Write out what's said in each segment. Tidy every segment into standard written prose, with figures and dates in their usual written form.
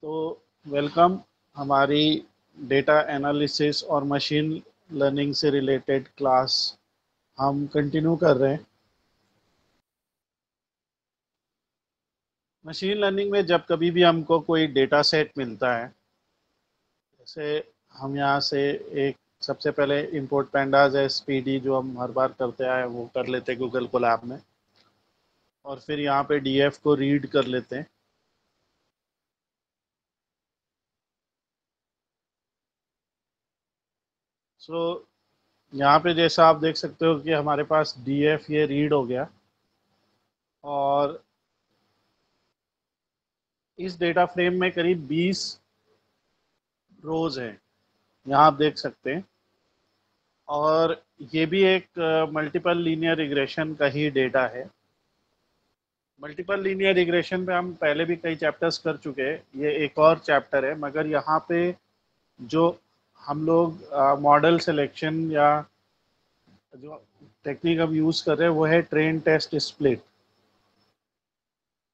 तो वेलकम हमारी data analysis और मशीन लर्निंग से रिलेटेड क्लास हम कंटिन्यू कर रहे हैं। मशीन लर्निंग में जब कभी भी हमको कोई डेटा सेट मिलता है, जैसे हम यहाँ से एक सबसे पहले इंपोर्ट पैंडाज एसपीडी जो हम हर बार करते आए वो कर लेते हैं गूगल कोलैब में, और फिर यहाँ पे डीएफ को रीड कर लेते हैं। सो यहाँ पे जैसा आप देख सकते हो कि हमारे पास डीएफ ये रीड हो गया, और इस डेटा फ्रेम में करीब 20 रोज हैं, यहाँ आप देख सकते हैं। और ये भी एक मल्टीपल लीनियर रिग्रेशन का ही डेटा है। मल्टीपल लीनियर रिग्रेशन पे हम पहले भी कई चैप्टर्स कर चुके हैं, ये एक और चैप्टर है, मगर यहाँ पे जो हम लोग मॉडल सिलेक्शन या जो टेक्निक हम यूज़ कर रहे हैं वो है ट्रेन टेस्ट स्प्लिट।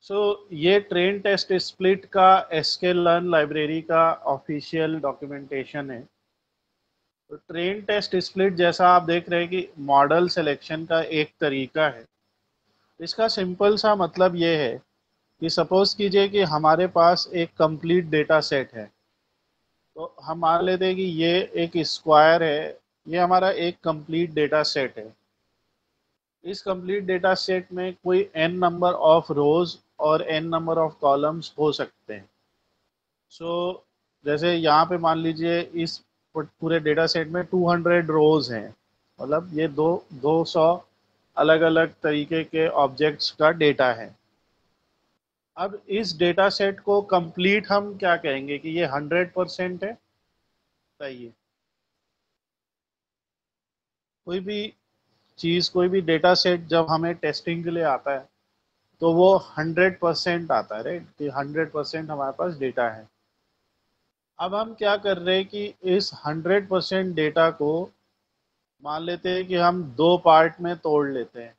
सो ये ट्रेन टेस्ट स्प्लिट का sklearn लाइब्रेरी का ऑफिशियल डॉक्यूमेंटेशन है। तो ट्रेन टेस्ट स्प्लिट जैसा आप देख रहे हैं कि मॉडल सिलेक्शन का एक तरीका है। इसका सिंपल सा मतलब ये है कि सपोज कीजिए कि हमारे पास एक कंप्लीट डेटा सेट है। तो हम मान लेते हैं कि ये एक स्क्वायर है, ये हमारा एक कंप्लीट डेटा सेट है। इस कंप्लीट डेटा सेट में कोई n नंबर ऑफ रोज और n नंबर ऑफ कॉलम्स हो सकते हैं। सो जैसे यहाँ पे मान लीजिए इस पूरे डेटा सेट में 200 रोज हैं, मतलब ये 200 अलग अलग तरीके के ऑब्जेक्ट्स का डेटा है। अब इस डेटा सेट को कंप्लीट हम क्या कहेंगे कि ये 100% है। सही है। कोई भी चीज़, कोई भी डेटा सेट जब हमें टेस्टिंग के लिए आता है तो वो 100% आता है, राइट, कि 100% हमारे पास डेटा है। अब हम क्या कर रहे हैं कि इस 100% डेटा को मान लेते हैं कि हम दो पार्ट में तोड़ लेते हैं,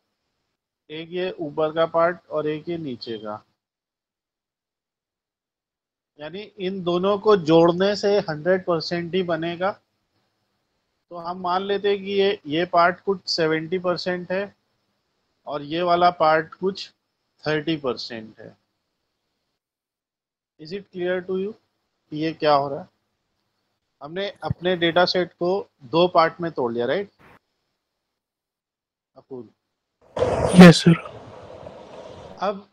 एक ये ऊपर का पार्ट और एक ये नीचे का। यानी इन दोनों को जोड़ने से 100% ही बनेगा। तो हम मान लेते हैं कि ये पार्ट कुछ 70% है और ये वाला पार्ट कुछ 30% है। Is it clear to you कि ये क्या हो रहा है? हमने अपने डेटा सेट को दो पार्ट में तोड़ लिया, राइट अपूल? Yes sir. अब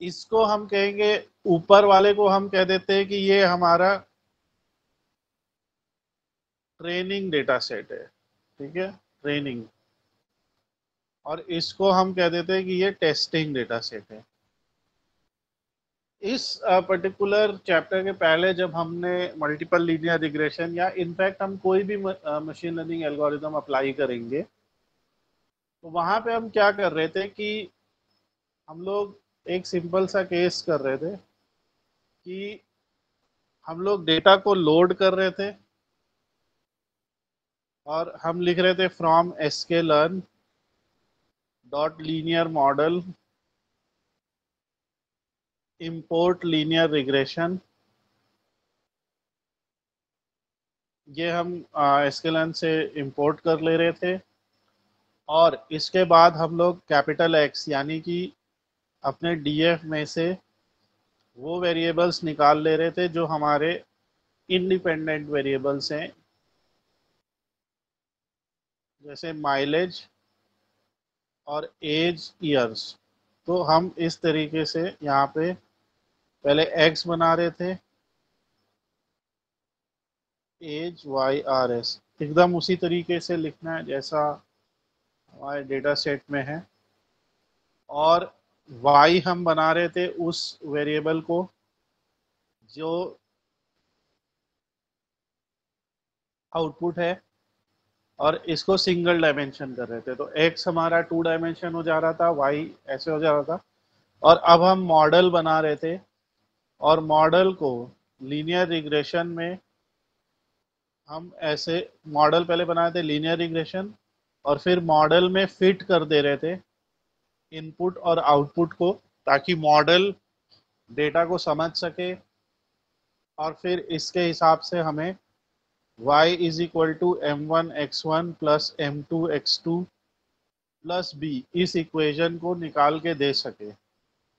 इसको हम कहेंगे, ऊपर वाले को हम कह देते हैं कि ये हमारा ट्रेनिंग डेटा सेट है, ठीक है, ट्रेनिंग। और इसको हम कह देते हैं कि ये टेस्टिंग डेटा सेट है। इस पर्टिकुलर चैप्टर के पहले जब हमने मल्टीपल लीनियर रिग्रेशन या इनफैक्ट हम कोई भी मशीन लर्निंग एल्गोरिदम अप्लाई करेंगे, तो वहां पे हम क्या कर रहे थे कि हम लोग एक सिंपल सा केस कर रहे थे कि हम लोग डेटा को लोड कर रहे थे और हम लिख रहे थे from sklearn dot linear model import linear regression. ये हम sklearn से इंपोर्ट कर ले रहे थे, और इसके बाद हम लोग कैपिटल एक्स यानी कि अपने डीएफ में से वो वेरिएबल्स निकाल ले रहे थे जो हमारे इंडिपेंडेंट वेरिएबल्स हैं, जैसे माइलेज और एज ईयर्स। तो हम इस तरीके से यहाँ पे पहले एक्स बना रहे थे, एज वाई आर एस, एकदम उसी तरीके से लिखना है जैसा हमारे डेटा सेट में है। और वाई हम बना रहे थे उस वेरिएबल को जो आउटपुट है, और इसको सिंगल डायमेंशन कर रहे थे। तो एक्स हमारा 2 डायमेंशन हो जा रहा था, वाई ऐसे हो जा रहा था। और अब हम मॉडल बना रहे थे, और मॉडल को लीनियर रिग्रेशन में हम ऐसे मॉडल पहले बनाए थे लीनियर रिग्रेशन, और फिर मॉडल में फिट कर दे रहे थे इनपुट और आउटपुट को, ताकि मॉडल डेटा को समझ सके, और फिर इसके हिसाब से हमें y is equal to m1 x1 plus m2 x2 plus b इस इक्वेशन को निकाल के दे सके।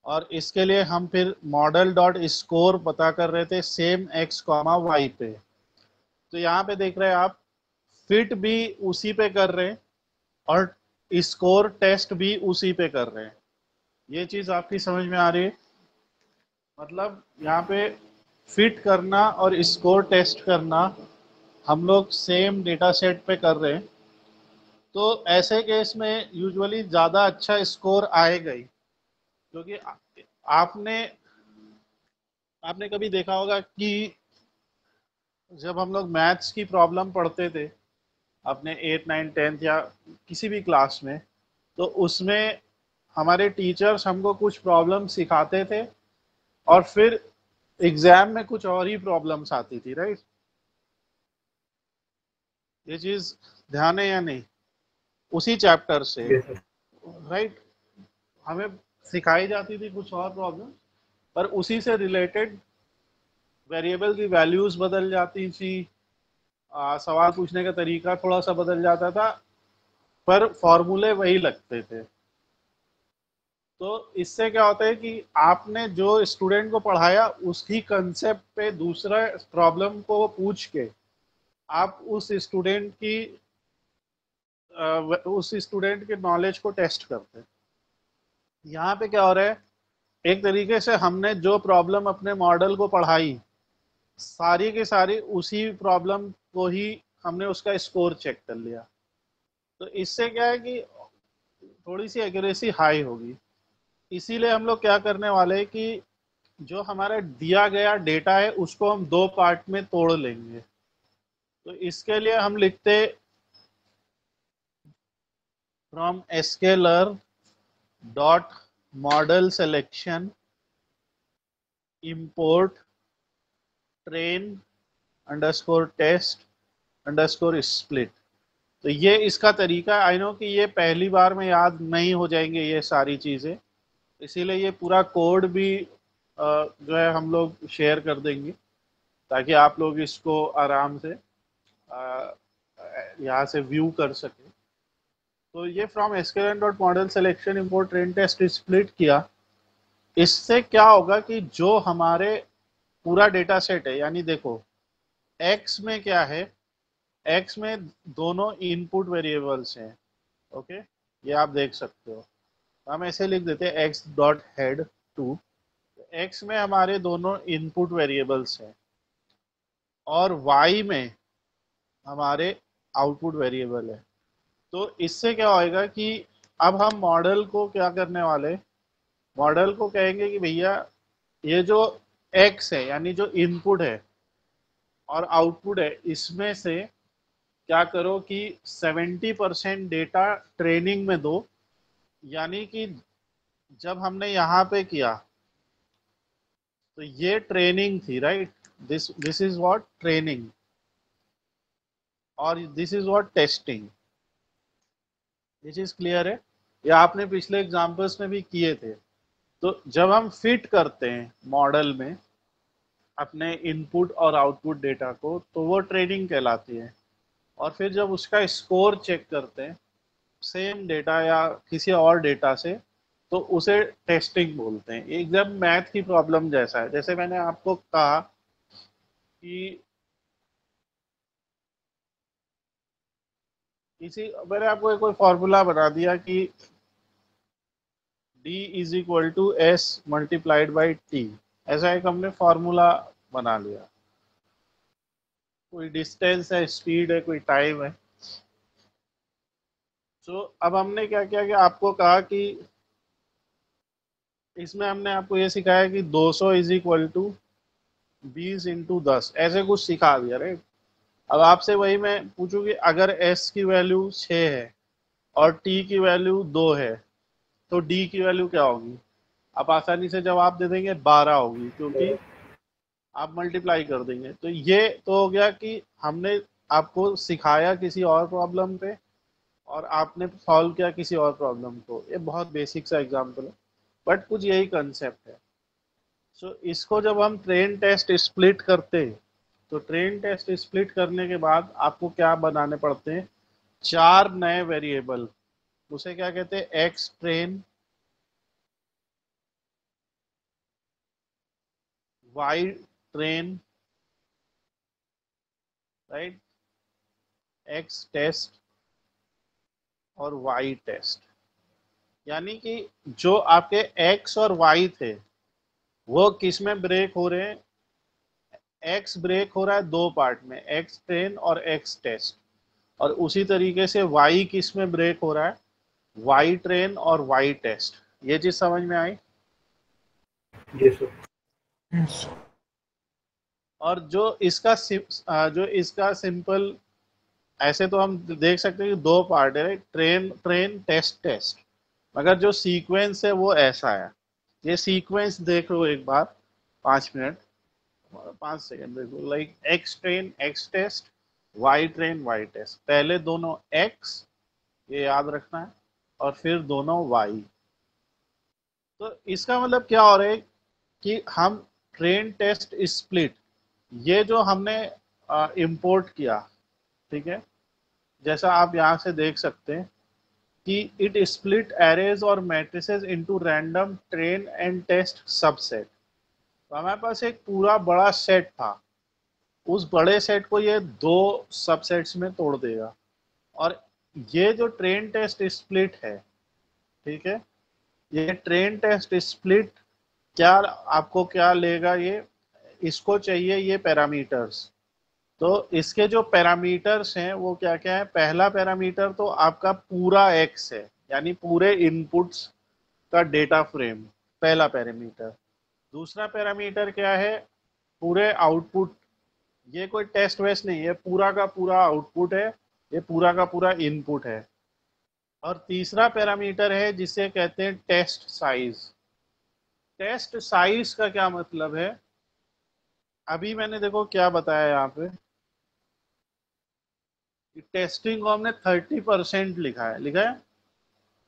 और इसके लिए हम फिर मॉडल डॉट स्कोर पता कर रहे थे सेम x कॉमा वाई पे। तो यहाँ पे देख रहे हैं आप, फिट भी उसी पे कर रहे हैं और स्कोर टेस्ट भी उसी पे कर रहे हैं। ये चीज आपकी समझ में आ रही है? मतलब यहाँ पे फिट करना और स्कोर टेस्ट करना हम लोग सेम डेटा सेट पे कर रहे हैं। तो ऐसे केस में यूजुअली ज़्यादा अच्छा स्कोर आएगा ही, क्योंकि आपने आपने कभी देखा होगा कि जब हम लोग मैथ्स की प्रॉब्लम पढ़ते थे अपने 8 9 10th या किसी भी क्लास में, तो उसमें हमारे टीचर्स हमको कुछ प्रॉब्लम सिखाते थे और फिर एग्जाम में कुछ और ही प्रॉब्लम्स आती थी, राइट? ये चीज ध्यान है या नहीं? उसी चैप्टर से, Yes, sir. राइट, हमें सिखाई जाती थी कुछ और प्रॉब्लम, पर उसी से रिलेटेड वेरिएबल की वैल्यूज बदल जाती थी, सवाल पूछने का तरीका थोड़ा सा बदल जाता था, पर फॉर्मूले वही लगते थे। तो इससे क्या होता है कि आपने जो स्टूडेंट को पढ़ाया उसकी कंसेप्ट पे दूसरा प्रॉब्लम को पूछ के आप उस स्टूडेंट के नॉलेज को टेस्ट करते हैं। यहाँ पे क्या हो रहा है, एक तरीके से हमने जो प्रॉब्लम अपने मॉडल को पढ़ाई सारी की सारी उसी प्रॉब्लम को ही हमने उसका स्कोर चेक कर लिया। तो इससे क्या है कि थोड़ी सी एक्यूरेसी हाई होगी। इसीलिए हम लोग क्या करने वाले हैं कि जो हमारा दिया गया डेटा है उसको हम दो पार्ट में तोड़ लेंगे। तो इसके लिए हम लिखते from scaler dot model selection import train underscore test underscore split. तो ये इसका तरीका, आई नो कि ये पहली बार में याद नहीं हो जाएंगे ये सारी चीज़ें, इसीलिए ये पूरा कोड भी जो है हम लोग शेयर कर देंगे ताकि आप लोग इसको आराम से यहाँ से व्यू कर सके। तो ये from SQL dot model selection import train test split किया। इससे क्या होगा कि जो हमारे पूरा डेटा सेट है, यानी देखो एक्स में क्या है, एक्स में दोनों इनपुट वेरिएबल्स हैं, ओके, ये आप देख सकते हो। हम ऐसे लिख देते हैं X dot head two. X में हमारे दोनों इनपुट वेरिएबल्स हैं और वाई में हमारे आउटपुट वेरिएबल है। तो इससे क्या होएगा कि अब हम मॉडल को क्या करने वाले, मॉडल को कहेंगे कि भैया ये जो एक्स है यानी जो इनपुट है और आउटपुट है, इसमें से क्या करो कि 70% डेटा ट्रेनिंग में दो। यानी कि जब हमने यहाँ पे किया तो ये ट्रेनिंग थी, right? This is what training और दिस इज व्हाट टेस्टिंग। ये चीज क्लियर है? या आपने पिछले एग्जांपल्स में भी किए थे। तो जब हम फिट करते हैं मॉडल में अपने इनपुट और आउटपुट डेटा को तो वो ट्रेनिंग कहलाती है। और फिर जब उसका स्कोर चेक करते हैं सेम डेटा या किसी और डेटा से तो उसे टेस्टिंग बोलते हैं। एकदम मैथ की प्रॉब्लम जैसा है। जैसे मैंने आपको कहा कि मैंने आपको कोई फॉर्मूला बना दिया कि d is equal to S multiplied by T, ऐसा एक हमने फॉर्मूला बना लिया। कोई डिस्टेंस है, स्पीड है, कोई टाइम है। तो अब हमने क्या किया कि आपको कहा कि इसमें हमने आपको ये सिखाया कि 200 इज इक्वल टू 20 × 10, ऐसे कुछ सिखा दिया, राइट? अब आपसे वही मैं पूछूं कि अगर s की वैल्यू 6 है और t की वैल्यू 2 है तो d की वैल्यू क्या होगी? आप आसानी से जवाब दे देंगे 12 होगी, क्योंकि आप मल्टीप्लाई कर देंगे। तो ये तो हो गया कि हमने आपको सिखाया किसी और प्रॉब्लम पे और आपने सॉल्व किया किसी और प्रॉब्लम को। ये बहुत बेसिक सा एग्जाम्पल है, बट कुछ यही कंसेप्ट है। सो इसको जब हम ट्रेन टेस्ट स्प्लिट करते हैं, तो ट्रेन टेस्ट स्प्लिट करने के बाद आपको क्या बनाने पड़ते हैं, 4 नए वेरिएबल। उसे क्या कहते हैं, X train, Y train, right, X test और वाई टेस्ट। यानी कि जो आपके एक्स और वाई थे वो किस में ब्रेक हो रहे हैं, एक्स ब्रेक हो रहा है दो पार्ट में, एक्स ट्रेन और एक्स टेस्ट। और उसी तरीके से वाई किस में ब्रेक हो रहा है, वाई ट्रेन और वाई टेस्ट। ये चीज समझ में आई। जी सर। Yes. और जो इसका सिंपल, ऐसे तो हम देख सकते हैं कि दो पार्ट है, ट्रेन ट्रेन टेस्ट टेस्ट, मगर जो सीक्वेंस है वो ऐसा है। ये सीक्वेंस देख लो एक बार, 5 मिनट 5 सेकंड देखो, like X train X test, Y train Y test, पहले दोनों एक्स, ये याद रखना है, और फिर दोनों वाई। तो इसका मतलब क्या हो रहा है कि हम ट्रेन टेस्ट स्प्लिट, ये जो हमने इंपोर्ट किया, ठीक है, जैसा आप यहाँ से देख सकते हैं कि इट स्प्लिट एरेज और matrices into random train and test subset. तो हमारे पास एक पूरा बड़ा सेट था, उस बड़े सेट को ये दो सबसेट्स में तोड़ देगा। और ये जो ट्रेन टेस्ट स्प्लिट है, ठीक है, ये ट्रेन टेस्ट स्प्लिट क्या आपको क्या लेगा, ये इसको चाहिए ये पैरामीटर्स। तो इसके जो पैरामीटर्स हैं वो क्या क्या है, पहला पैरामीटर तो आपका पूरा एक्स है, यानी पूरे इनपुट्स का डेटा फ्रेम, पहला पैरामीटर। दूसरा पैरामीटर क्या है, पूरे आउटपुट, ये कोई टेस्ट वेस्ट नहीं है, पूरा का पूरा आउटपुट है, ये पूरा का पूरा इनपुट है। और तीसरा पैरामीटर है जिसे कहते हैं टेस्ट साइज। टेस्ट साइज का क्या मतलब है, अभी मैंने देखो क्या बताया यहाँ पे, टेस्टिंग को हमने 30% लिखा है।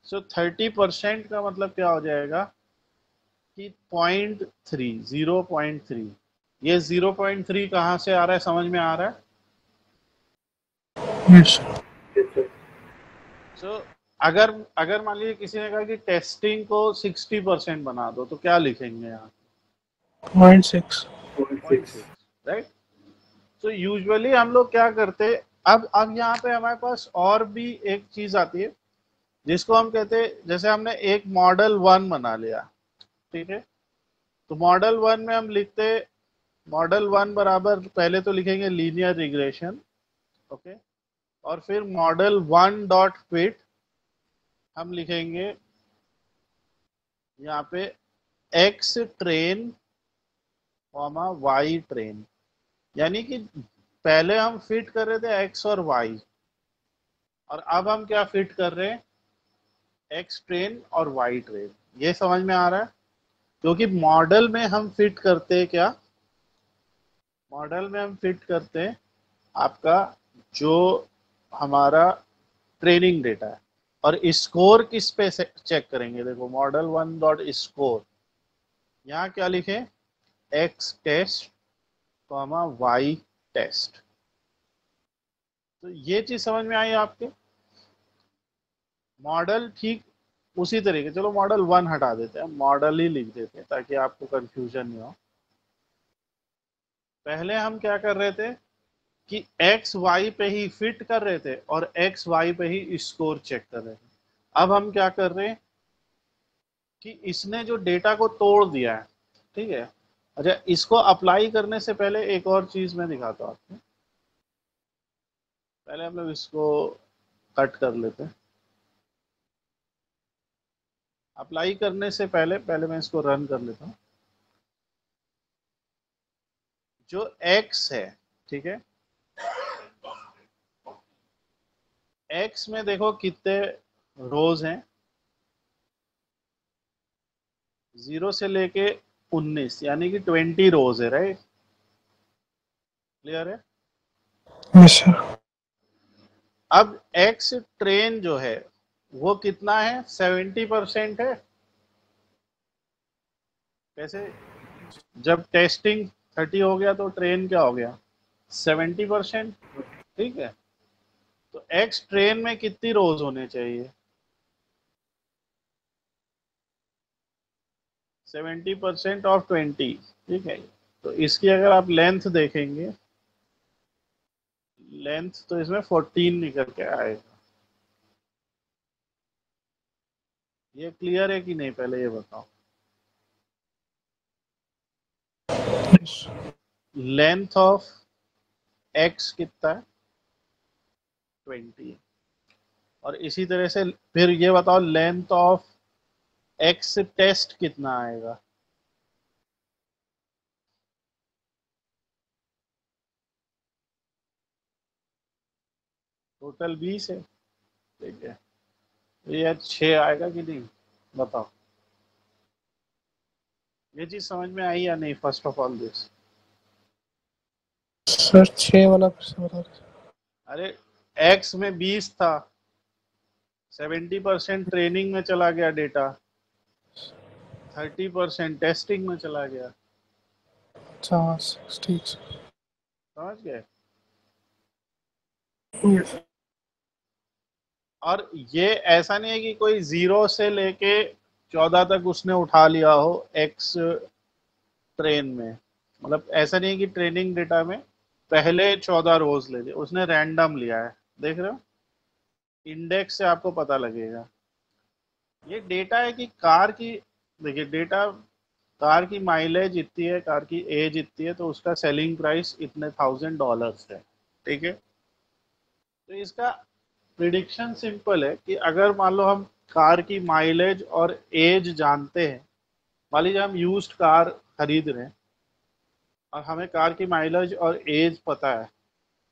सो 30% का मतलब क्या हो जाएगा कि 0.3, ये 0.3 कहाँ से आ रहा है, समझ में आ रहा है। Yes, sir. Yes, sir. सो अगर अगर मान लीजिए किसी ने कहा कि टेस्टिंग को 60% बना दो, तो क्या लिखेंगे यहाँ, 0.6. 0.6. राइट। तो यूजुअली हम लोग क्या करते हैं, अब यहाँ पे हमारे पास और भी एक चीज आती है जिसको हम कहते हैं, जैसे हमने एक मॉडल 1 बना लिया, ठीक है, तो मॉडल 1 में हम लिखते, मॉडल 1 बराबर पहले तो लिखेंगे लीनियर रिग्रेशन, ओके, और फिर मॉडल 1 डॉट फिट हम लिखेंगे यहाँ पे X train comma Y train. यानी कि पहले हम फिट कर रहे थे एक्स और वाई, और अब हम क्या फिट कर रहे हैं, एक्स ट्रेन और वाई ट्रेन। ये समझ में आ रहा है, क्योंकि मॉडल में हम फिट करते हैं क्या, मॉडल में हम फिट करते हैं आपका जो हमारा ट्रेनिंग डेटा है, और स्कोर किस पे चेक करेंगे, देखो मॉडल 1 डॉट स्कोर, यहाँ क्या लिखे, X test comma Y test. तो ये चीज समझ में आई आपके, मॉडल ठीक उसी तरीके, चलो मॉडल 1 हटा देते हैं, मॉडल ही लिख देते हैं ताकि आपको कंफ्यूजन नहीं हो। पहले हम क्या कर रहे थे कि एक्स वाई पे ही फिट कर रहे थे और एक्स वाई पे ही स्कोर चेक कर रहे थे। अब हम क्या कर रहे हैं कि इसने जो डेटा को तोड़ दिया है, ठीक है, अच्छा इसको अप्लाई करने से पहले एक और चीज मैं दिखाता हूँ आपको। पहले हम लोग इसको कट कर लेते हैं, अप्लाई करने से पहले पहले मैं इसको रन कर लेता हूँ। जो एक्स है, ठीक है, एक्स में देखो कितने रोज हैं, 0 से लेके 19, यानी कि 20 रोज है, राइट, क्लियर है। Yes, sir. अब एक्स ट्रेन जो है वो कितना है, 70% है, कैसे, जब टेस्टिंग 30 हो गया तो ट्रेन क्या हो गया 70%। ठीक है, तो एक्स ट्रेन में कितनी रोज होने चाहिए 70% ऑफ 20। ठीक है, तो इसकी अगर आप लेंथ देखेंगे, लेंथ तो इसमें 14 निकल के आएगा। ये क्लियर है कि नहीं, पहले ये बताओ। Yes. लेंथ ऑफ एक्स कितना है 20। और इसी तरह से फिर ये बताओ लेंथ ऑफ एक्स टेस्ट कितना आएगा। टोटल 20 है। ठीक है, ये 6 आएगा कि नहीं बताओ। ये चीज समझ में आई या नहीं first of all this. Sir 6 वाला फिर से बता दीजिए। अरे एक्स में 20 था, 70% ट्रेनिंग में चला गया डेटा, 30% टेस्टिंग में चला गया। अच्छा 6 ठीक है। समझ गए। Yes. और ये ऐसा नहीं है कि कोई 0 से लेके 14 तक उसने उठा लिया हो एक्स ट्रेन में। मतलब ऐसा नहीं है कि ट्रेनिंग डेटा में पहले 14 रोज ले लिए, उसने रैंडम लिया है। देख रहे हो, इंडेक्स से आपको पता लगेगा। ये डेटा है कि कार की, देखिए डेटा, कार की माइलेज इतनी है, कार की एज इतनी है, तो उसका सेलिंग प्राइस इतने $1000 है। ठीक है, तो इसका प्रिडिक्शन सिंपल है कि अगर मान लो हम कार की माइलेज और एज जानते हैं, मान लीजिए हम यूज्ड कार खरीद रहे हैं और हमें कार की माइलेज और एज पता है,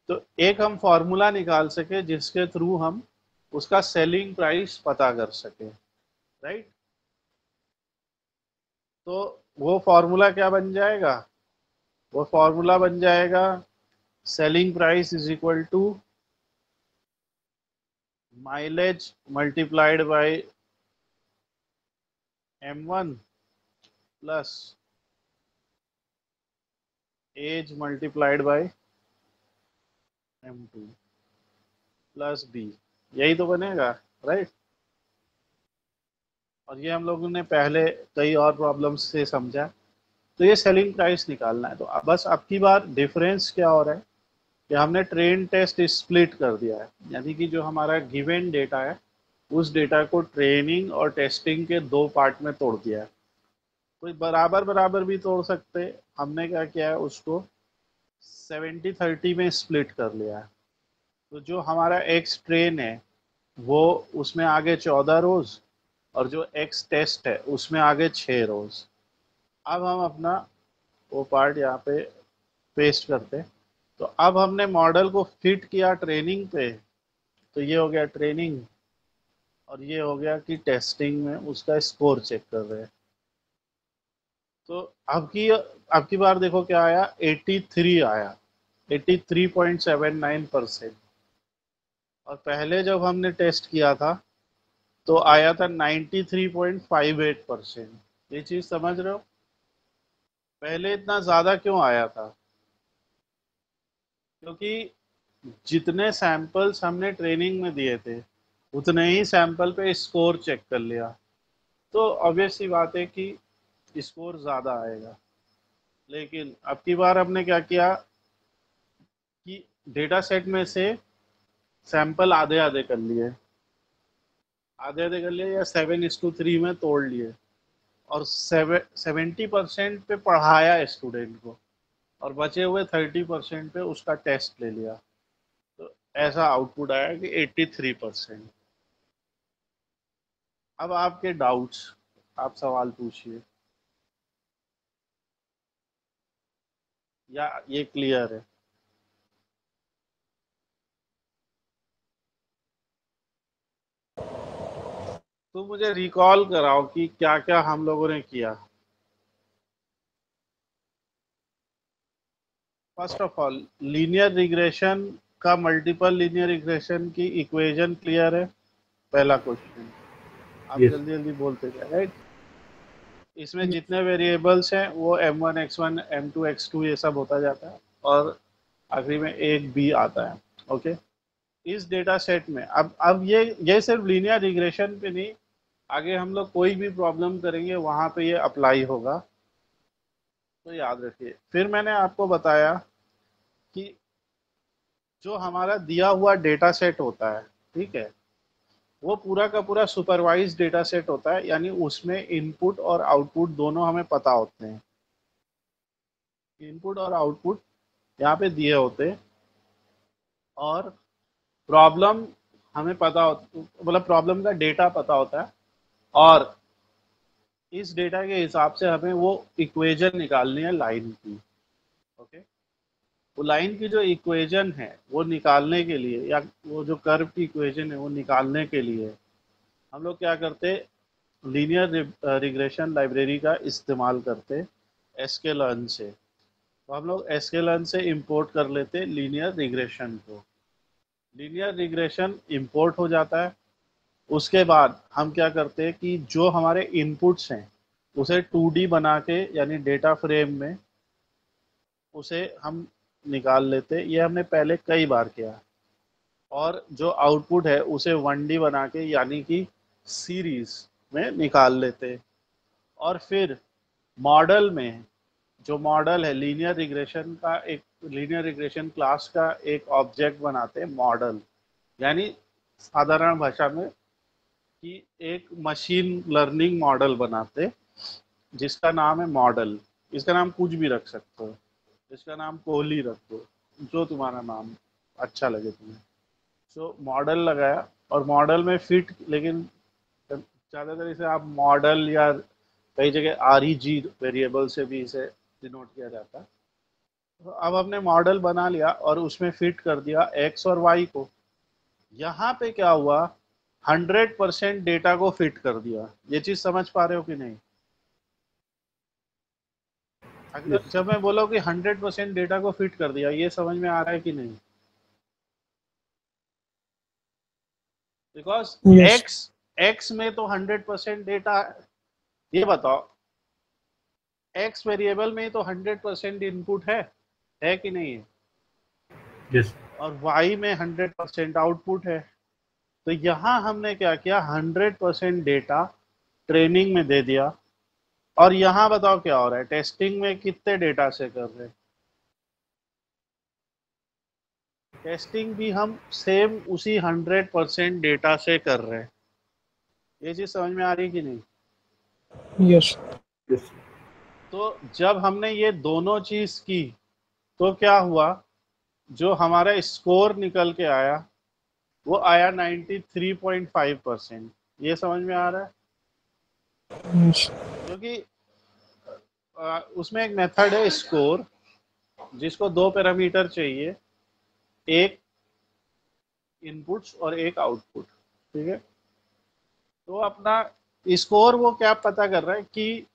तो एक हम फॉर्मूला निकाल सके जिसके थ्रू हम उसका सेलिंग प्राइस पता कर सके। राइट, तो वो फॉर्मूला क्या बन जाएगा, वो फॉर्मूला बन जाएगा selling price is equal to mileage multiplied by M1 plus age multiplied by M2 plus B। यही तो बनेगा। राइट, और ये हम लोगों ने पहले कई और प्रॉब्लम्स से समझा। तो ये सेलिंग प्राइस निकालना है। तो अब बस अब की बार डिफरेंस क्या हो रहा है कि हमने ट्रेन टेस्ट स्प्लिट कर दिया है, यानी कि जो हमारा गिवन डेटा है उस डेटा को ट्रेनिंग और टेस्टिंग के 2 पार्ट में तोड़ दिया है। कोई बराबर बराबर भी तोड़ सकते, हमने क्या किया है उसको 70-30 में स्प्लिट कर लिया है। तो जो हमारा एक्स ट्रेन है वो उसमें आगे 14 रोज, और जो एक्स टेस्ट है उसमें आगे 6 रोज। अब हम अपना वो पार्ट यहाँ पे पेस्ट करते हैं। तो अब हमने मॉडल को फिट किया ट्रेनिंग पे, तो ये हो गया ट्रेनिंग, और ये हो गया कि टेस्टिंग में उसका स्कोर चेक कर रहे हैं। तो अब की बार देखो क्या आया, 83 आया, 83.79%। और पहले जब हमने टेस्ट किया था तो आया था 93.58%। ये चीज समझ रहे हो, पहले इतना ज्यादा क्यों आया था, क्योंकि जितने सैंपल्स हमने ट्रेनिंग में दिए थे उतने ही सैंपल पे स्कोर चेक कर लिया, तो ऑब्वियस सी बात है कि स्कोर ज़्यादा आएगा। लेकिन अब की बार हमने क्या किया कि डेटा सेट में से सैंपल आधे आधे कर लिए, आधे आधे कर लिए या 7:3 में तोड़ लिए, और 70% पे पढ़ाया स्टूडेंट को, और बचे हुए 30% पे उसका टेस्ट ले लिया। तो ऐसा आउटपुट आया कि 83%। अब आपके डाउट्स, आप सवाल पूछिए, या ये क्लियर है। तो मुझे रिकॉल कराओ कि क्या क्या हम लोगों ने किया। First of all, linear regression का मल्टीपल लीनियर रिग्रेशन की इक्वेशन क्लियर है, पहला क्वेश्चन। आप Yes. जल्दी जल्दी बोलते जाए। राइट, इसमें जितने वेरिएबल्स हैं वो m1 x1 m2 x2 ये सब होता जाता है और आखिरी में एक b आता है। ओके, इस डेटा सेट में अब ये सिर्फ लीनियर रिग्रेशन पे नहीं, आगे हम लोग कोई भी प्रॉब्लम करेंगे वहां पे ये अप्लाई होगा, तो याद रखिए। फिर मैंने आपको बताया कि जो हमारा दिया हुआ डेटा सेट होता है, ठीक है, वो पूरा का पूरा सुपरवाइज डेटा सेट होता है, यानी उसमें इनपुट और आउटपुट दोनों हमें पता होते हैं। इनपुट और आउटपुट यहाँ पे दिए होते हैं और प्रॉब्लम हमें पता होता, मतलब प्रॉब्लम का डेटा पता होता है और इस डेटा के हिसाब से हमें वो इक्वेशन निकालनी है लाइन की। ओके, वो लाइन की जो इक्वेशन है वो निकालने के लिए, या वो जो कर्व की इक्वेशन है वो निकालने के लिए हम लोग क्या करते, लीनियर रिग्रेशन लाइब्रेरी का इस्तेमाल करते sklearn से। तो हम लोग sklearn से इंपोर्ट कर लेते लीनियर रिग्रेशन को। लीनियर रिग्रेशन इंपोर्ट हो जाता है, उसके बाद हम क्या करते हैं कि जो हमारे इनपुट्स हैं उसे 2D बना के, यानी डेटा फ्रेम में उसे हम निकाल लेते। ये हमने पहले कई बार किया। और जो आउटपुट है उसे 1D बना के, यानी कि सीरीज में निकाल लेते। और फिर मॉडल में, जो मॉडल है लीनियर रिग्रेशन का, एक लीनियर रिग्रेशन क्लास का एक ऑब्जेक्ट बनाते मॉडल, यानी साधारण भाषा में कि एक मशीन लर्निंग मॉडल बनाते जिसका नाम है मॉडल। इसका नाम कुछ भी रख सकते हो, इसका नाम कोहली रख दो, जो तुम्हारा नाम अच्छा लगे तुम्हें। सो मॉडल लगाया और मॉडल में फिट, लेकिन ज़्यादातर इसे आप मॉडल या कई जगह REG वेरिएबल से भी इसे डिनोट किया जाता है। तो अब हमने मॉडल बना लिया और उसमें फिट कर दिया x और y को। यहाँ पे क्या हुआ, 100% डेटा को फिट कर दिया। ये चीज समझ पा रहे हो कि नहीं? अगर Yes. जब मैं बोला कि 100% डेटा को फिट कर दिया, ये समझ में आ रहा है कि नहीं? Because Yes. x में तो 100% डेटा, ये बताओ, x वेरिएबल में तो 100% इनपुट है कि नहीं है? Yes. और y में 100% आउटपुट है। तो यहाँ हमने क्या किया, 100% डेटा ट्रेनिंग में दे दिया। और यहाँ बताओ क्या हो रहा है, टेस्टिंग में कितने डेटा से कर रहे हैं? टेस्टिंग भी हम सेम उसी 100% डेटा से कर रहे हैं। ये चीज समझ में आ रही है कि नहीं? Yes. Yes. तो जब हमने ये दोनों चीज की तो क्या हुआ, जो हमारा स्कोर निकल के आया वो आया 93.5%। ये समझ में आ रहा है? Yes. क्योंकि उसमें एक मेथड है स्कोर, जिसको 2 पैरामीटर चाहिए, एक इनपुट्स और एक आउटपुट। ठीक है, तो अपना स्कोर वो क्या पता कर रहा है कि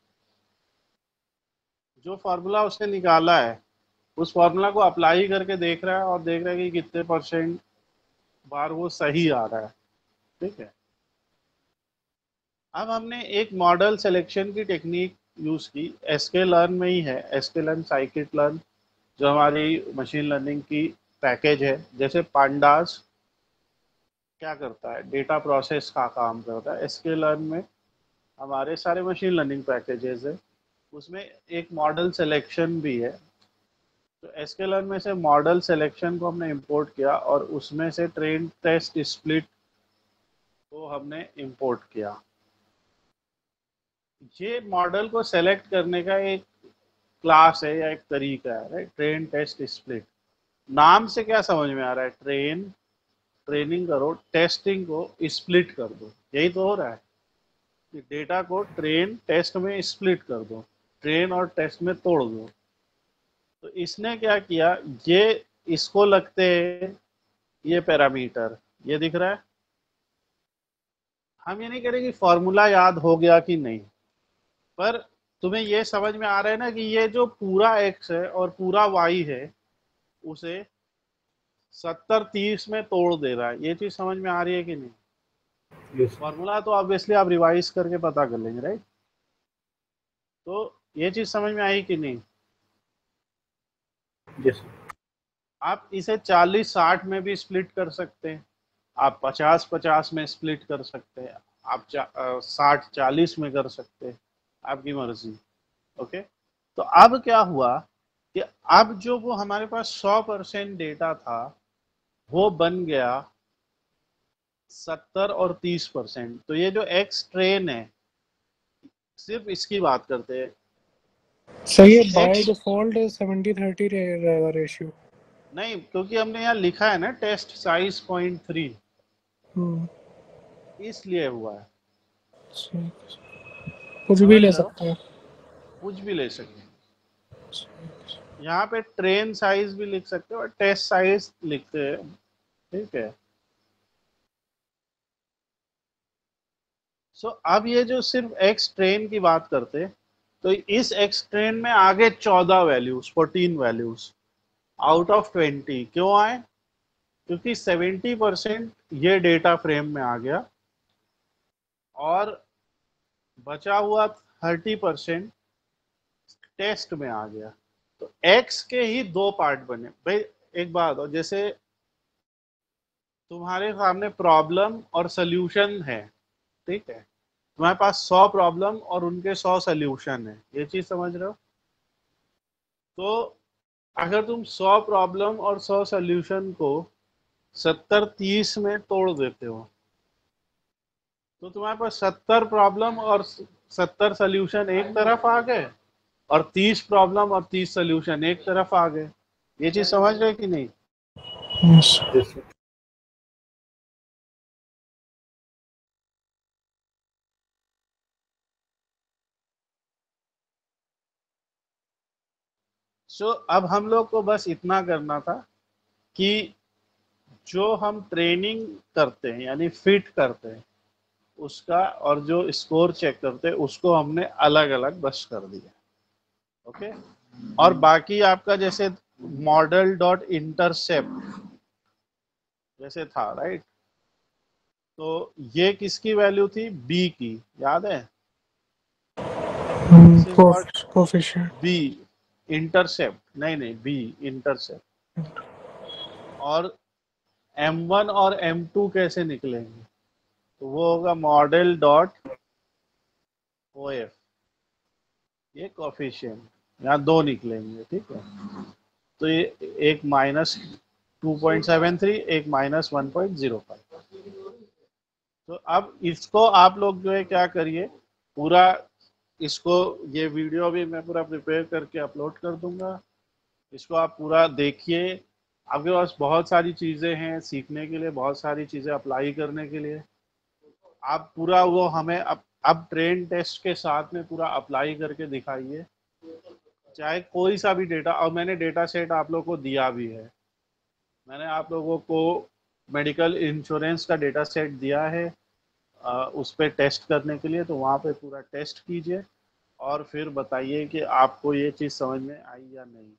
जो फॉर्मूला उसने निकाला है उस फॉर्मूला को अप्लाई करके देख रहा है और देख रहा है कि कितने % बार वो सही आ रहा है। ठीक है, अब हमने एक मॉडल सिलेक्शन की टेक्निक यूज की, sklearn में ही है, sklearn scikit-learn, जो हमारी मशीन लर्निंग की पैकेज है। जैसे पांडास क्या करता है, डेटा प्रोसेस का काम करता है, sklearn में हमारे सारे मशीन लर्निंग पैकेजेस है, उसमें एक मॉडल सिलेक्शन भी है। तो sklearn में से मॉडल सिलेक्शन को हमने इंपोर्ट किया और उसमें से ट्रेन टेस्ट स्प्लिट को हमने इंपोर्ट किया। ये मॉडल को सेलेक्ट करने का एक क्लास है या एक तरीका है, राइट? Train test split. नाम से क्या समझ में आ रहा है, ट्रेनिंग करो, टेस्टिंग को स्प्लिट कर दो, यही तो हो रहा है कि डेटा को ट्रेन टेस्ट में स्प्लिट कर दो, ट्रेन और टेस्ट में तोड़ दो। तो इसने क्या किया, ये इसको लगते हैं ये पैरामीटर, ये दिख रहा है। हम ये नहीं कह रहे कि फॉर्मूला याद हो गया कि नहीं, पर तुम्हें ये समझ में आ रहा है ना कि ये जो पूरा x है और पूरा y है उसे 70-30 में तोड़ दे रहा है। ये चीज समझ में आ रही है कि नहीं? Yes. फॉर्मूला तो ऑब्वियसली आप रिवाइज करके पता कर लेंगे, राइट? तो ये चीज समझ में आई कि नहीं? Yes, sir. आप इसे 40-60 में भी स्प्लिट कर सकते हैं, आप 50-50 में स्प्लिट कर सकते हैं, आप 60-40 में कर सकते हैं, आपकी मर्जी। ओके, तो अब क्या हुआ कि अब जो वो हमारे पास 100% डेटा था वो बन गया 70 और 30%। तो ये जो एक्स ट्रेन है, सिर्फ इसकी बात करते हैं। सही है, बाय एक्स डिफॉल्ट 70-30 रहेगा रेशियो। नहीं, क्योंकि हमने यहाँ लिखा है ना टेस्ट साइज 0.3, इसलिए हुआ है। कुछ भी समझ ले रहे हो? सकते हैं। कुछ भी ले सकते हैं। यहाँ पे ट्रेन साइज भी लिख सकते हो और टेस्ट साइज लिखते हैं, ठीक है। सो अब ये जो सिर्फ एक्स ट्रेन की बात करते, तो इस एक्स ट्रेन में आगे 14 वैल्यूज, 14 वैल्यूज आउट ऑफ 20 क्यों आए? क्योंकि 70% ये डेटा फ्रेम में आ गया और बचा हुआ 30% टेस्ट में आ गया। तो एक्स के ही दो पार्ट बने। भाई एक बात, और जैसे तुम्हारे सामने प्रॉब्लम और सल्यूशन है, ठीक है, तुम्हारे पास 100 प्रॉब्लम और उनके 100 सल्यूशन है, ये चीज समझ रहे हो? तो अगर तुम 100 प्रॉब्लम और 100 सल्यूशन को 70-30 में तोड़ देते हो, तो तुम्हारे पास 70 प्रॉब्लम और 70 सल्यूशन एक तरफ आ गए और 30 प्रॉब्लम और 30 सल्यूशन एक तरफ आ गए। ये चीज समझ रहे कि नहीं? Yes. Yes, sir. सो अब हम लोग को बस इतना करना था कि जो हम ट्रेनिंग करते हैं यानी फिट करते हैं उसका, और जो स्कोर चेक करते हैं उसको हमने अलग अलग बस कर दिया। ओके, और बाकी आपका जैसे मॉडल डॉट इंटरसेप्ट जैसे था, राइट, तो ये किसकी वैल्यू थी? बी की, याद है? This is what coefficient. B intercept, नहीं बी इंटरसेप्ट। और M1 और M2 कैसे निकलेंगे? तो वो होगा मॉडल डॉट OF, ये कोफिशिएंट, यहाँ दो निकलेंगे, ठीक है। तो ये एक -2.73, एक -1.05। तो अब इसको आप लोग जो है क्या करिए, पूरा इसको, ये वीडियो भी मैं पूरा प्रिपेयर करके अपलोड कर दूंगा, इसको आप पूरा देखिए। आपके पास बहुत सारी चीज़ें हैं सीखने के लिए, बहुत सारी चीज़ें अप्लाई करने के लिए। आप पूरा वो हमें अब ट्रेन टेस्ट के साथ में पूरा अप्लाई करके दिखाइए, चाहे कोई सा भी डेटा। और मैंने डेटा सेट आप लोगों को दिया भी है, मैंने आप लोगों को मेडिकल इंश्योरेंस का डेटा सेट दिया है उस पर टेस्ट करने के लिए। तो वहाँ पे पूरा टेस्ट कीजिए और फिर बताइए कि आपको ये चीज़ समझ में आई या नहीं।